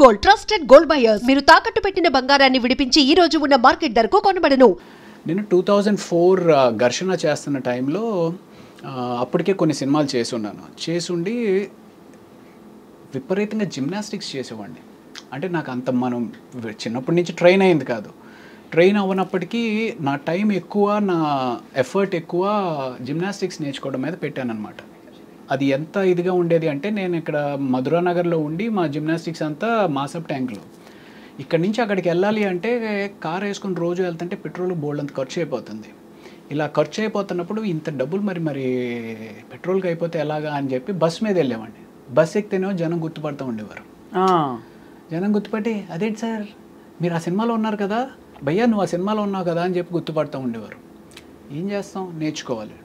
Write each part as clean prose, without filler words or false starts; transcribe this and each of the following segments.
Gold trusted gold buyers. మీరు తాకట్టు పెట్టిన బంగారాన్ని విడిపించి ఈ రోజు ఉన్న మార్కెట్ ధరకు కొనబడను. నేను 2004 ఘర్షణ చేస్తున్న టైంలో అప్పటికే కొన్ని సినిమాలు చేసుండి విపరీతంగా జిమ్నాస్టిక్స్ చేసేవాడిని. అంటే నాకు అంత మనం చిన్నప్పటి నుంచి ట్రైన్ అయింది కాదు. ట్రైన్ అవ్వనప్పటికీ నా టైం ఎక్కువ, నా ఎఫర్ట్ ఎక్కువ జిమ్నాస్టిక్స్ నేర్చుకోవడం మీద పెట్టానన్నమాట. అది ఎంత ఇదిగా ఉండేది అంటే, నేను ఇక్కడ మధురానగర్లో ఉండి మా జిమ్నాస్టిక్స్ అంతా మాసప్ ట్యాంక్లో. ఇక్కడి నుంచి అక్కడికి వెళ్ళాలి అంటే కార్ వేసుకుని రోజు వెళ్తుంటే పెట్రోల్ బోల్డ్ అంత ఖర్చు అయిపోతుంది. ఇలా ఖర్చు అయిపోతున్నప్పుడు ఇంత డబ్బులు మరి పెట్రోల్కి అయిపోతే ఎలాగా అని చెప్పి బస్ మీద వెళ్ళేవాడిని. బస్ ఎక్కితేనేమో జనం గుర్తుపడుతూ ఉండేవారు. జనం గుర్తుపట్టి, అదేంటి సార్ మీరు ఆ సినిమాలో ఉన్నారు కదా, భయ్యా నువ్వు ఆ సినిమాలో ఉన్నావు కదా అని చెప్పి గుర్తుపడుతూ ఉండేవారు. ఏం చేస్తాం, నేర్చుకోవాలి.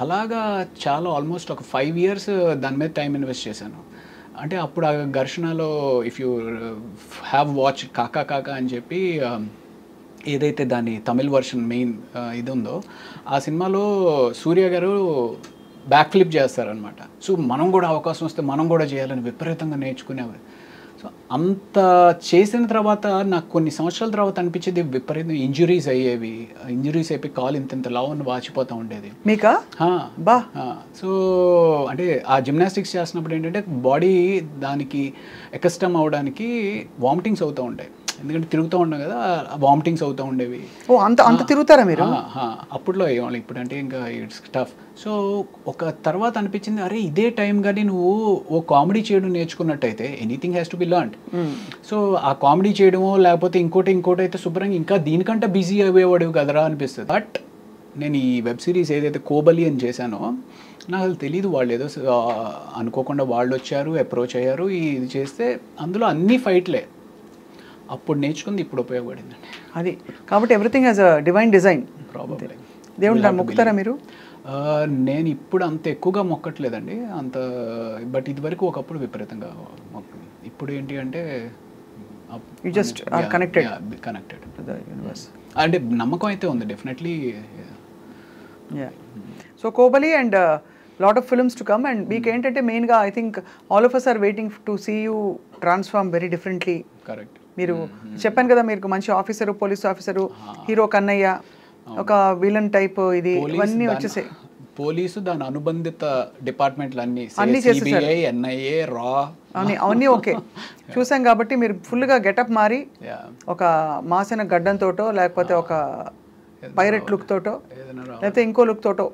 అలాగా చాలా ఆల్మోస్ట్ ఒక 5 years దాని మీద టైం ఇన్వెస్ట్ చేశాను. అంటే అప్పుడు ఆ ఘర్షణలో ఇఫ్ యూ హ్యావ్ వాచ్ కాకా కాకా అని చెప్పి ఏదైతే దాని తమిళ్ వర్షన్ మెయిన్ ఇది ఉందో, ఆ సినిమాలో సూర్య గారు బ్యాక్ ఫ్లిప్ చేస్తారనమాట. సో మనం కూడా అవకాశం వస్తే మనం కూడా చేయాలని విపరీతంగా నేర్చుకునేవారు. సో అంత చేసిన తర్వాత నాకు కొన్ని సంవత్సరాల తర్వాత అనిపించేది విపరీతం ఇంజురీస్ అయ్యేవి. ఇంజురీస్ అయిపోయి కాలు ఇంత లావుని వాచిపోతూ ఉండేది. మీకా? సో అంటే ఆ జిమ్నాస్టిక్స్ చేస్తున్నప్పుడు ఏంటంటే బాడీ దానికి ఎకస్టమ్ అవడానికి వామిటింగ్స్ అవుతూ ఉంటాయి. ఎందుకంటే తిరుగుతూ ఉన్నాం కదా, వామిటింగ్స్ అవుతూ ఉండేవి. అంత తిరుగుతారా మీరు? అప్పట్లో ఏమో, ఇప్పుడు అంటే ఇంకా ఇట్స్ టఫ్. సో ఒక తర్వాత అనిపించింది, అరే ఇదే టైం కానీ నువ్వు ఓ కామెడీ చేయడం నేర్చుకున్నట్టయితే anything has to be learned. So ఆ కామెడీ చేయడమో లేకపోతే ఇంకోటి అయితే శుభ్రంగా ఇంకా దీనికంటే బిజీ అయ్యేవాడు కదరా అనిపిస్తుంది. బట్ నేను ఈ వెబ్ సిరీస్ ఏదైతే కోబలి అని చేశానో నాకు తెలియదు, వాళ్ళు ఏదో అనుకోకుండా వాళ్ళు వచ్చారు, అప్రోచ్ అయ్యారు, ఇది చేస్తే అందులో అన్ని ఫైట్లే. అప్పుడు నేర్చుకుంది ఇప్పుడు ఉపయోగపడిందండి. అది కాబట్టి everything has a divine design. Probably. దేవుడు మొక్కుతారా మీరు? నేను ఇప్పుడు అంత ఎక్కువగా మొక్కట్లేదండి అంత, బట్ ఇదివరకు ఒకప్పుడు విపరీతంగా మొక్కు. ఇప్పుడు ఏంటి అంటే you just are connected to the universe. అంటే నమ్మకం అయితే ఉంది definitely. So Kobali and lot of films to come. And మీకు ఏంటంటే మెయిన్గా I think all of us are waiting to see you transform very differently. Correct. మీరు చెప్పాను కదా, మీరు మంచి officer, police officer, hero Kannayya, ఒక విలన్ టైప్, ఇది ఇవన్నీ వచ్చేసాయి. పోలీసు దాని అనుబంధిత డిపార్ట్మెంట్లు అన్నీ చేసేసారు. NIA, రా అవన్నీ ఓకే చూసాం. కాబట్టి మీరు ఫుల్గా గెటప్ మారి ఒక మాసిన గడ్డంతోటో లేకపోతే ఒక పైరెట్ లుక్ తోటో లేకపోతే ఇంకో లుక్ తోటో.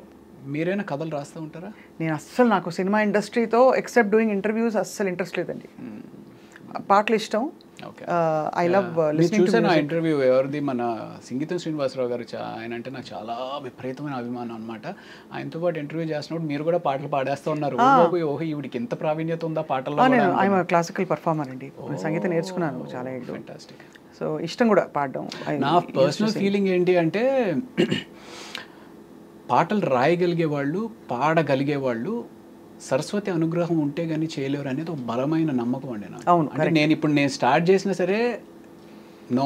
మీరైనా కథలు రాస్తూ ఉంటారా? నేను అస్సలు, నాకు సినిమా ఇండస్ట్రీతో ఎక్సెప్ట్ డూయింగ్ ఇంటర్వ్యూస్ అస్సలు ఇంట్రెస్ట్ లేదండి. పాటలు ఇష్టం. I love listening to music. Interview ఎవరిది, మన సంగీతం శ్రీనివాసరావు గారు. ఆయన అంటే నాకు చాలా విపరీతమైన అభిమానం అనమాట. ఆయనతో పాటు ఇంటర్వ్యూ చేసినప్పుడు మీరు కూడా పాటలు పాడేస్తూ ఉన్నారు. ఓహో ఈవిడికి ఎంత ప్రావీణ్యత ఉందా పాటల్లో. నేను ఐఎమ్ క్లాసికల్ పర్ఫార్మర్ అండి, సంగీతం నేర్చుకున్నాను చాలా ఏళ్ళు. ఫెంటాస్టిక్. సో ఇష్టం కూడా పాడడం. నా పర్సనల్ ఫీలింగ్ ఏంటి అంటే, పాటలు రాయగలిగే వాళ్ళు, పాడగలిగే వాళ్ళు సరస్వతి అనుగ్రహం ఉంటే కానీ చేయలేరు అనేది ఒక బలమైన నమ్మకం అండి నాకు. అంటే నేను స్టార్ట్ చేసినా సరే no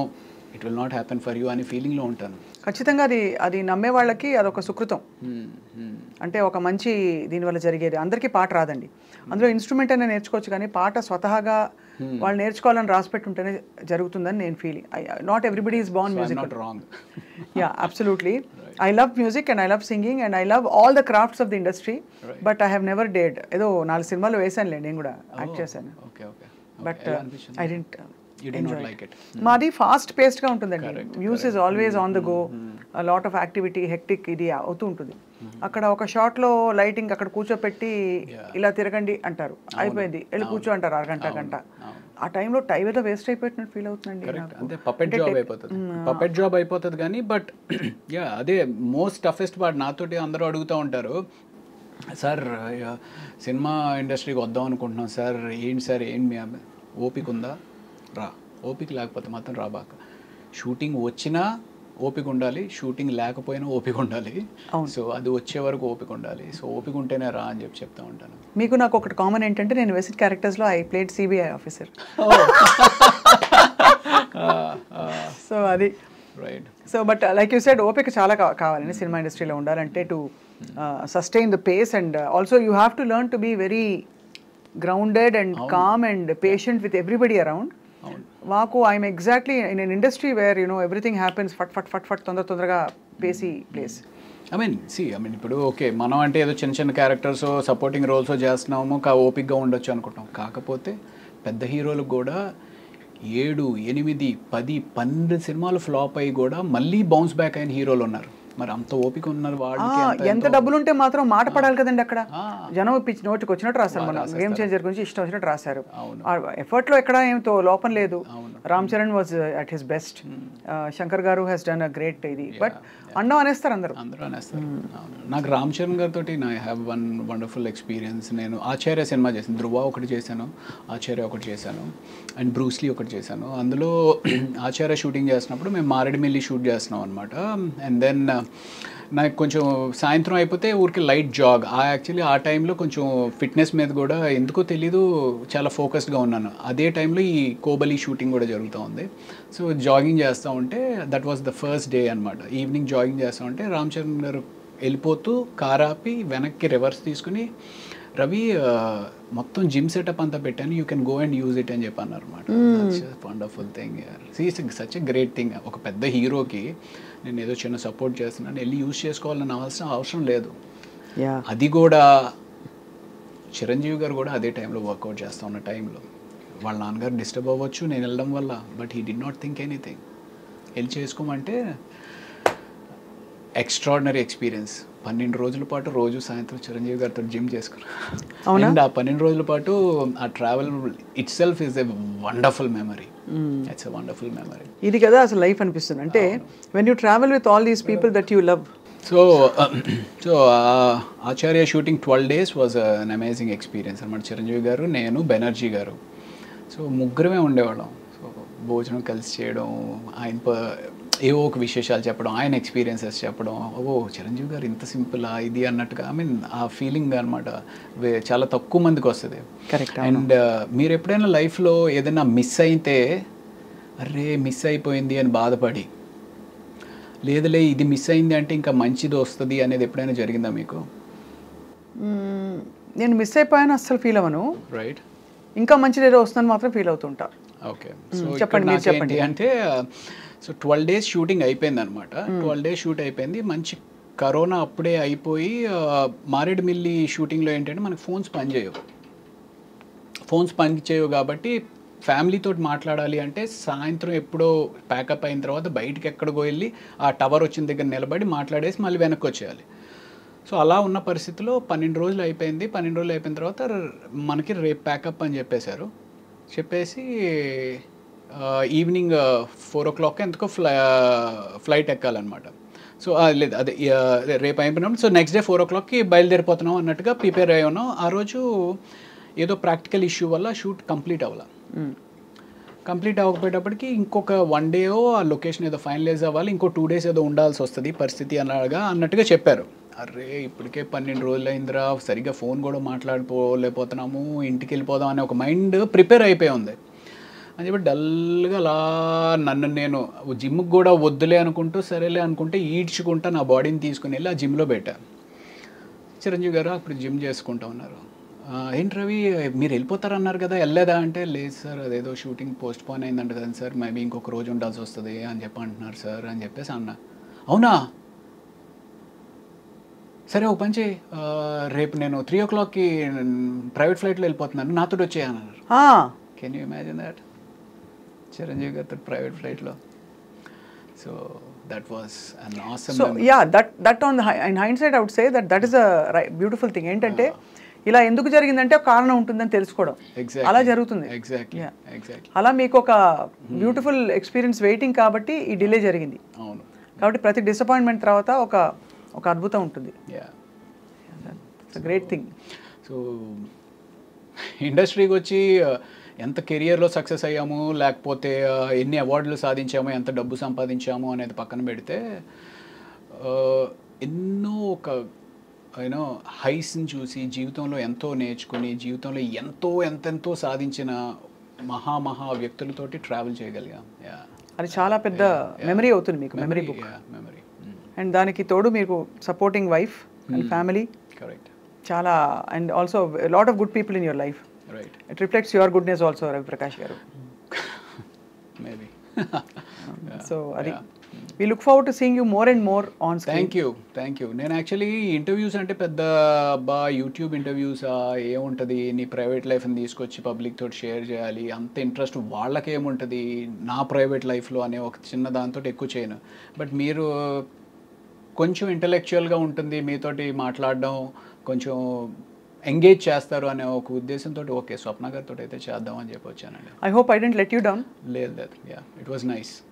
it will not happen for you అనే ఫీలింగ్లో ఉంటాను. ఖచ్చితంగా అది నమ్మే వాళ్ళకి అదొక సుకృతం. అంటే ఒక మంచి దీనివల్ల జరిగేది. అందరికీ పాట రాదండి, అందులో ఇన్స్ట్రుమెంట్ అయినా నేర్చుకోవచ్చు, కానీ పాట స్వతహాగా వాళ్ళు నేర్చుకోవాలని రాసిపెట్టి ఉంటేనే జరుగుతుందని నేను feeling. Not everybody is Born music. Yeah, absolutely. I love music and I love singing and I love all the crafts of the industry, but I have never dared. ఏదో 4 సినిమాలు వేసానులే, నేను కూడా యాక్ట్ చేశాను. But I didn't enjoy it. మాది fast పేస్డ్గా ఉంటుందండి. News is always on the go, lot of activity, hectic ఇది అవుతూ ఉంటుంది. అక్కడ ఒక షాట్లో లైటింగ్ అక్కడ కూర్చోపెట్టి ఇలా తిరగండి అంటారు, అయిపోయింది, వెళ్ళి కూర్చో అంటారు గంట. ఆ టైంలో టైం ఏదో వేస్ట్ అయిపోయినట్టు ఫీల్ అవుతుందండి. అంటే పపెట్ జాబ్ అయిపోతుంది కానీ, బట్ యా అదే మోస్ట్ టఫెస్ట్ పార్ట్. నాతోటి అందరూ అడుగుతూ ఉంటారు, సార్ సినిమా ఇండస్ట్రీకి వద్దాం అనుకుంటున్నాం సార్, ఏంటి సార్ మీ ఓపిక ఉందా? రా. ఓపిక లేకపోతే మాత్రం రాబాక. షూటింగ్ వచ్చినా ఓపిక ఉండాలి, షూటింగ్ లేకపోయినా ఓపిక ఉండాలి. సో అది వచ్చే వరకు ఓపిక ఉండాలి. సో ఓపిక ఉంటేనే రా అని చెప్తా ఉంటాను. మీకు నాకు ఒకటి కామన్ ఏంటంటే, నేను వెసిట్ క్యారెక్టర్స్లో I played CBI officer. So అది right. So but like you said, ఓపిక చాలా కావాలండి సినిమా ఇండస్ట్రీలో ఉండాలంటే, to sustain the pace. And also you have to learn to be very grounded and calm and patient with everybody around. మాకు I'm exactly in an industry where everything happens ఫట్ ఫట్ ఫట్ ఫట్ తొందరగా పేసి ప్లేస్. ఇప్పుడు ఓకే మనం అంటే ఏదో చిన్న చిన్న క్యారెక్టర్స్ సపోర్టింగ్ రోల్స్ చేస్తున్నాము ఓపిక్గా ఉండొచ్చు అనుకుంటాం. కాకపోతే పెద్ద హీరోలకు కూడా 7, 8, 10, 12 సినిమాలు ఫ్లాప్ అయ్యి కూడా మళ్ళీ బౌన్స్ బ్యాక్ అయిన హీరోలు ఉన్నారు. మరి అంత ఓపిక ఉన్నారు వాళ్ళకి. ఎంత డబ్బులు ఉంటే మాత్రం మాట పడాలి కదండి. అక్కడ జనం పిచ్చి నోటికి వచ్చినట్టు రాస్తారు. మన గేమ్ చేంజర్ గురించి ఇష్టం వచ్చినట్టు రాశారు. ఎఫర్ట్ లో ఎక్కడ ఏమితో లోపం లేదు. Ram Charan was at his best. Shankar గారు హెస్ డన్ అ గ్రేట్ ఇది. బట్ అండం అనేస్తారు అందరూ అనేస్తారు. నాకు రామ్ చరణ్ గారితో I have one wonderful experience. నేను ఆచార్య సినిమా చేశాను, ధృవ ఒకటి చేశాను, ఆచార్య ఒకటి చేశాను, అండ్ బ్రూస్లీ ఒకటి చేశాను. అందులో ఆచార్య షూటింగ్ చేసినప్పుడు మేము మారేడుమిల్లి షూట్ చేస్తున్నాం అనమాట. అండ్ దెన్ నాకు కొంచెం సాయంత్రం అయిపోతే ఊరికి లైట్ జాగ్. యాక్చువల్లీ ఆ టైంలో కొంచెం ఫిట్నెస్ మీద కూడా ఎందుకో తెలీదు చాలా ఫోకస్డ్గా ఉన్నాను. అదే టైంలో ఈ కోబలి షూటింగ్ కూడా జరుగుతూ ఉంది. సో జాగింగ్ చేస్తూ ఉంటే that was the first day అనమాట. ఈవినింగ్ జాగింగ్ చేస్తూ ఉంటే రామ్ చరణ్ గారు వెళ్ళిపోతూ కార్ ఆపి వెనక్కి రివర్స్ తీసుకుని, రవి మొత్తం జిమ్ సెటప్ అంతా పెట్టాను, you can go and use it అని చెప్పి అన్నారు అనమాట. Wonderful thing, such a great thing. ఒక పెద్ద హీరోకి నేను ఏదో చిన్న సపోర్ట్ చేస్తున్నాను, వెళ్ళి యూజ్ చేసుకోవాలని అవసరం లేదు. అది కూడా చిరంజీవి గారు కూడా అదే టైంలో వర్కౌట్ చేస్తూ ఉన్న టైంలో వాళ్ళ నాన్నగారు డిస్టర్బ్ అవ్వచ్చు నేను వెళ్ళడం వల్ల, but he did not think anything. వెళ్ళి చేసుకోమంటే ఎక్స్ట్రాడినరీ ఎక్స్పీరియన్స్. 12 రోజుల పాటు రోజు సాయంత్రం చిరంజీవి గారితో జిమ్ చేసుకున్నాను. అండ్ ఆ 12 రోజుల పాటు ఆ travel it self is a wonderful memory. It's a wonderful memory. ఇది కదా అసలు లైఫ్ అనిపిస్తుంది. అంటే when you travel with all these people that you love. So Acharya shooting 12 days was an amazing experience అనమాట. చిరంజీవి గారు, నేను, బెనర్జీ గారు, సో ముగ్గురమే ఉండేవాళ్ళం. సో భోజనం కలిసి చేయడం, ఆయన ఏవో ఒక విశేషాలు చెప్పడం, ఆయన ఎక్స్పీరియన్సెస్ చెప్పడం, చిరంజీవి గారు ఇంత సింపులా ఇది అన్నట్టుగా. ఆ ఫీలింగ్ అనమాట చాలా తక్కువ మందికి వస్తుంది. అండ్ మీరు ఎప్పుడైనా లైఫ్లో ఏదైనా మిస్ అయితే అరే మిస్ అయిపోయింది అని బాధపడి, లేదులే ఇది మిస్ అయింది అంటే ఇంకా మంచిది వస్తుంది అనేది ఎప్పుడైనా జరిగిందా మీకు? నేను మిస్ అయిపోయాను అస్సలు ఫీల్ అవ్వను. రైట్. ఇంకా మంచిది ఏదో వస్తుందని మాత్రం ఫీల్ అవుతుంటా. ఓకే, సో చెప్పండి అంటే సో 12 days షూటింగ్ అయిపోయింది అనమాట. 12 days షూట్ అయిపోయింది. మంచి కరోనా అప్పుడే అయిపోయి మారేడుమిల్లి షూటింగ్లో ఏంటంటే మనకు ఫోన్స్ పనిచేయవు కాబట్టి ఫ్యామిలీతో మాట్లాడాలి అంటే సాయంత్రం ఎప్పుడో ప్యాకప్ అయిన తర్వాత బయటికి ఎక్కడికో వెళ్ళి ఆ టవర్ వచ్చిన దగ్గర నిలబడి మాట్లాడేసి మళ్ళీ వెనక్కి వచ్చేయాలి. సో అలా ఉన్న పరిస్థితిలో 12 రోజులు అయిపోయింది. 12 రోజులు అయిపోయిన తర్వాత మనకి రేపు ప్యాకప్ అని చెప్పేసి ఈవినింగ్ 4 o'clock ఎందుకో ఫ్లైట్ ఎక్కాలన్నమాట. సో లేదు అదే రేపు అయిపోయినప్పుడు సో నెక్స్ట్ డే 4 o'clockకి బయలుదేరిపోతున్నాం అన్నట్టుగా ప్రిపేర్ అయ్యి ఉన్నాం. ఆ రోజు ఏదో ప్రాక్టికల్ ఇష్యూ వల్ల షూట్ కంప్లీట్ అవ్వకపోయేటప్పటికి ఇంకొక 1 day ఆ లొకేషన్ ఏదో ఫైనలైజ్ అవ్వాలి, ఇంకో 2 days ఏదో ఉండాల్సి వస్తుంది పరిస్థితి అన్నట్టుగా చెప్పారు. అరే ఇప్పటికే 12 రోజులు అయిందిరా, సరిగ్గా ఫోన్ కూడా మాట్లాడుకోలేకపోతున్నాము, ఇంటికి వెళ్ళిపోదాం అనే ఒక మైండ్ ప్రిపేర్ అయిపోయి ఉంది అని చెప్పి డల్గా అలా నేను జిమ్కి కూడా వద్దులే అనుకుంటూ సరేలే అనుకుంటే ఈడ్చుకుంటా నా బాడీని తీసుకుని వెళ్ళి ఆ జిమ్లో పెట్టా. చిరంజీవి గారు అప్పుడు జిమ్ చేసుకుంటా ఉన్నారు. ఏంటి రవి మీరు వెళ్ళిపోతారన్నారు కదా, వెళ్ళలేదా అంటే లేదు సార్ అదేదో షూటింగ్ పోస్ట్ పోన్ అయిందంట కదా సార్, మేబీ ఇంకొక రోజు ఉండాల్సి వస్తుంది అని చెప్పి అంటున్నారు సార్ అని చెప్పేసి అన్నా. అవునా సరే ఒక పని చేయి, రేపు నేను 3 o'clockకి ప్రైవేట్ ఫ్లైట్లో వెళ్ళిపోతున్నాను, నాతో వచ్చేయన్నారు. Can you imagine that? Chiranjeevi గారితో ప్రైవేట్ ఫ్లైట్లో. So that was an awesome so memory. Yeah, that on the in hindsight I would say that is a beautiful thing. ఏంటంటే ఇలా ఎందుకు జరిగిందంటే ఒక కారణం ఉంటుందని తెలుసుకోవడం, అలా జరుగుతుంది. ఎగ్జాక్ట్లీ అలా మీకు ఒక బ్యూటిఫుల్ ఎక్స్పీరియన్స్ వెయిటింగ్ కాబట్టి ఈ డిలే జరిగింది. అవును, కాబట్టి ప్రతి డిసప్పాయింట్మెంట్ తర్వాత ఒక అద్భుతం ఉంటుంది. It's great thing. సో ఇండస్ట్రీకి వచ్చి ఎంత కెరియర్లో సక్సెస్ అయ్యాము, లేకపోతే ఎన్ని అవార్డులు సాధించాము, ఎంత డబ్బు సంపాదించాము అనేది పక్కన పెడితే ఎన్నో ఒక హైస్ని చూసి జీవితంలో ఎంతో నేర్చుకుని జీవితంలో ఎంతెంతో సాధించిన మహా వ్యక్తులతోటి ట్రావెల్ చేయగలిగాం. అది చాలా పెద్ద మెమరీ అవుతుంది మీకు, మెమరీ బుక్. అండ్ దానికి తోడు మీకు supporting wife and family. Correct. చాలా and also lot of good people in your life. Right. It reflects your goodness also, Ravi Prakash garu. Maybe. So అది we look forward to seeing you more and more on screen. Thank you. నేను actually interviews అంటే పెద్ద YouTube ఇంటర్వ్యూసా ఏముంటుంది, నీ private లైఫ్ని తీసుకొచ్చి public తోటి share చేయాలి అంత ఇంట్రెస్ట్ వాళ్ళకేముంటుంది నా ప్రైవేట్ లైఫ్లో అనే ఒక చిన్న దాంతో ఎక్కువ చేయను. బట్ మీరు కొంచెం ఇంటలెక్చువల్గా ఉంటుంది, మీతోటి మాట్లాడడం కొంచెం ఎంగేజ్ చేస్తారు అనే ఒక ఉద్దేశంతో ఓకే స్వప్న గారితో అయితే చేద్దాం అని చెప్పి వచ్చానండి. I hope I didn't let you down. లేదు, యా, ఇట్ వాజ్ నైస్.